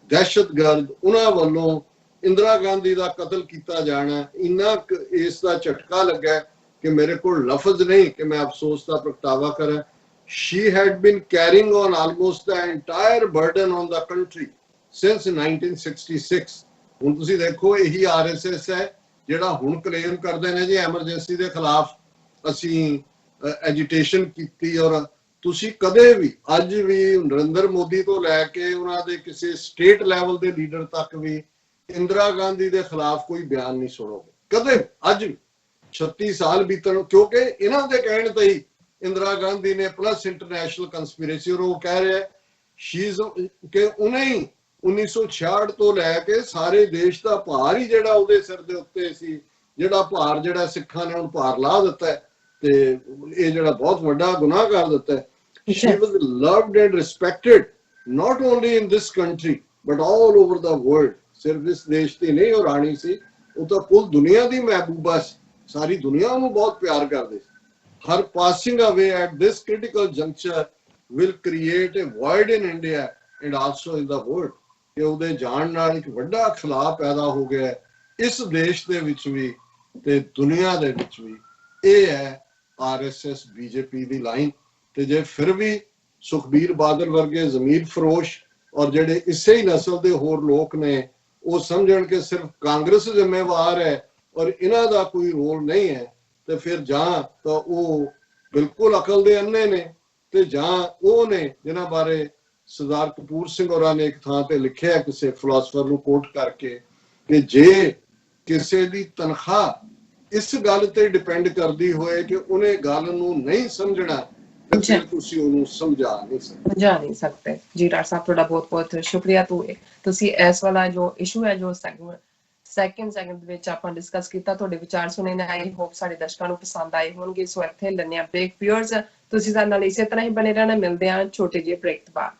ਦਹਿਸ਼ਤਗਰਦ ਉਹਨਾਂ ਵੱਲੋਂ ਇੰਦਰਾ ਗਾਂਧੀ ਦਾ ਕਤਲ ਕੀਤਾ ਜਾਣਾ, ਇੰਨਾ ਇਸ ਦਾ ਝਟਕਾ ਲੱਗਾ ਕਿ ਮੇਰੇ ਕੋਲ ਲਫ਼ਜ਼ ਨਹੀਂ ਕਿ ਮੈਂ ਅਫਸੋਸ ਦਾ ਪ੍ਰਗਟਾਵਾ ਕਰਾਂ। She had been carrying on almost the entire burden on the country since 1966। ਹੁਣ ਤੁਸੀਂ ਦੇਖੋ ਇਹੀ ਆਰਐਸਐਸ ਹੈ ਜਿਹੜਾ ਹੁਣ ਕਲੇਮ ਕਰਦੇ ਨੇ ਜੀ ਐਮਰਜੈਂਸੀ ਦੇ ਖਿਲਾਫ ਅਸੀਂ ਐਜੀਟੇਸ਼ਨ ਕੀਤੀ। ਔਰ ਤੁਸੀਂ ਕਦੇ ਵੀ ਅੱਜ ਵੀ ਨਰਿੰਦਰ ਮੋਦੀ ਤੋਂ ਲੈ ਕੇ ਉਹਨਾਂ ਦੇ ਕਿਸੇ ਸਟੇਟ ਲੈਵਲ ਦੇ ਲੀਡਰ ਤੱਕ ਵੀ ਇੰਦਰਾ ਗਾਂਧੀ ਦੇ ਖਿਲਾਫ ਕੋਈ ਬਿਆਨ ਨਹੀਂ ਸੁਣੋਗੇ ਕਦੇ, ਅੱਜ ਵੀ 36 ਸਾਲ ਬੀਤਣ, ਕਿਉਂਕਿ ਇਹਨਾਂ ਦੇ ਕਹਿਣ ਤੇ ਹੀ ਇੰਦਰਾ ਗਾਂਧੀ ਨੇ ਪਲੱਸ ਇੰਟਰਨੈਸ਼ਨਲ ਕੰਸਪੀਰੇਸੀ, ਔਰ ਉਹ ਕਹਿ ਰਿਹਾ ਸ਼ੀਜ਼ ਕਿ ਉਹਨੇ ਹੀ 1966 ਤੋਂ ਲੈ ਕੇ ਸਾਰੇ ਦੇਸ਼ ਦਾ ਭਾਰ ਹੀ ਜਿਹੜਾ ਉਹਦੇ ਸਿਰ ਦੇ ਉੱਤੇ ਸੀ, ਜਿਹੜਾ ਭਾਰ ਜਿਹੜਾ ਸਿੱਖਾਂ ਨੇ ਹੁਣ ਭਾਰ ਲਾ ਦਿੱਤਾ ਹੈ ਤੇ ਇਹ ਜਿਹੜਾ ਬਹੁਤ ਵੱਡਾ ਗੁਨਾਹ ਕਰ ਦਿੱਤਾ ਹੈ। She was loved and respected not only in this country but all over the world। ਸਿਰਫ ਇਸ ਦੇਸ਼ ਦੀ ਨਹੀਂ ਉਹ ਰਾਣੀ ਸੀ, ਉਹ ਤਾਂ ਕੁੱਲ ਦੁਨੀਆ ਦੀ ਮਹਿਬੂਬਾ ਸੀ, ਸਾਰੀ ਦੁਨੀਆ ਉਹਨੂੰ ਬਹੁਤ ਪਿਆਰ ਕਰਦੀ ਸੀ। Her passing away at this critical juncture will create a void in India and also in the world। ਕਿ ਉਹਦੇ ਜਾਣ ਨਾਲ ਇੱਕ ਵੱਡਾ ਖਲਾਅ ਪੈਦਾ ਹੋ ਗਿਆ ਇਸ ਦੇਸ਼ ਦੇ ਵਿੱਚ ਵੀ ਤੇ ਦੁਨੀਆ ਦੇ ਵਿੱਚ ਵੀ। ਇਹ ਹੈ ਆਰਐਸਐਸ ਬੀਜੇਪੀ ਦੀ ਲਾਈਨ। ਤੇ ਜੇ ਫਿਰ ਵੀ ਸੁਖਬੀਰ ਬਾਦਲ ਵਰਗੇ ਜ਼ਮੀਰ ਫਰੋਸ਼ ਔਰ ਜਿਹੜੇ ਇਸੇ ਹੀ ਨਸਲ ਦੇ ਹੋਰ ਲੋਕ ਨੇ ਉਹ ਸਮਝਣ ਕਿ ਸਿਰਫ ਕਾਂਗਰਸ ਜ਼ਿੰਮੇਵਾਰ ਹੈ ਔਰ ਇਹਨਾਂ ਦਾ ਕੋਈ ਰੋਲ ਨਹੀਂ ਹੈ, ਤੇ ਫਿਰ ਜਾਂ ਤਾਂ ਉਹ ਬਿਲਕੁਲ ਅਕਲ ਦੇ ਅੰਨੇ ਨੇ ਤੇ ਜਾਂ ਉਹ ਨੇ ਜਿਨ੍ਹਾਂ ਬਾਰੇ ਸਰਦਾਰ ਕਪੂਰ ਸਿੰਘ ਹੋਰਾਂ ਨੇ ਇੱਕ ਥਾਂ ਤੇ ਲਿਖਿਆ ਕਿਸੇ ਫਿਲਾਸਫਰ ਨੂੰ ਕੋਟ ਕਰਕੇ ਕਿ ਜੇ ਕਿਸੇ ਦੀ ਤਨਖਾਹ ਇਸ ਗੱਲ ਤੇ ਡਿਪੈਂਡ ਕਰਦੀ ਹੋਏ ਕਿ ਉਹਨੇ ਗੱਲ ਨੂੰ ਨਹੀਂ ਸਮਝਣਾ ਤਾਂ ਫਿਰ ਤੁਸੀਂ ਉਹਨੂੰ ਸਮਝਾ ਨਹੀਂ ਸਕਦੇ। ਜੀ ਡਾਕਟਰ ਸਾਹਿਬ ਤੁਹਾਡਾ ਬਹੁਤ ਬਹੁਤ ਸ਼ੁਕਰੀਆ। ਤੁਸੀਂ ਇਸ ਵਾਲਾ ਜੋ ਇਸ਼ੂ ਹੈ ਜੋ ਸੈਕਿੰਡ ਵਿੱਚ ਆਪਾਂ ਡਿਸਕਸ ਕੀਤਾ, ਤੁਹਾਡੇ ਵਿਚਾਰ ਸੁਣੇ ਨੇ, ਆਈ ਹੋਪ ਸਾਡੇ ਦਰਸ਼ਕਾਂ ਨੂੰ ਪਸੰਦ ਆਏ ਹੋਣਗੇ। ਸੋ ਇੱਥੇ ਲੈਣੇ ਆ ਬ੍ਰੇਕ। ਵਿਊਅਰਸ ਤੁਸੀਂ ਸਾਡੇ ਨਾਲ ਇਸੇ ਤਰ੍ਹਾਂ ਹੀ ਬਣੇ ਰਹਿਣਾ, ਮਿਲਦੇ ਆ ਛੋਟੇ ਜਿਹੇ ਬ੍ਰੇਕ ਤੋਂ ਬਾਅਦ।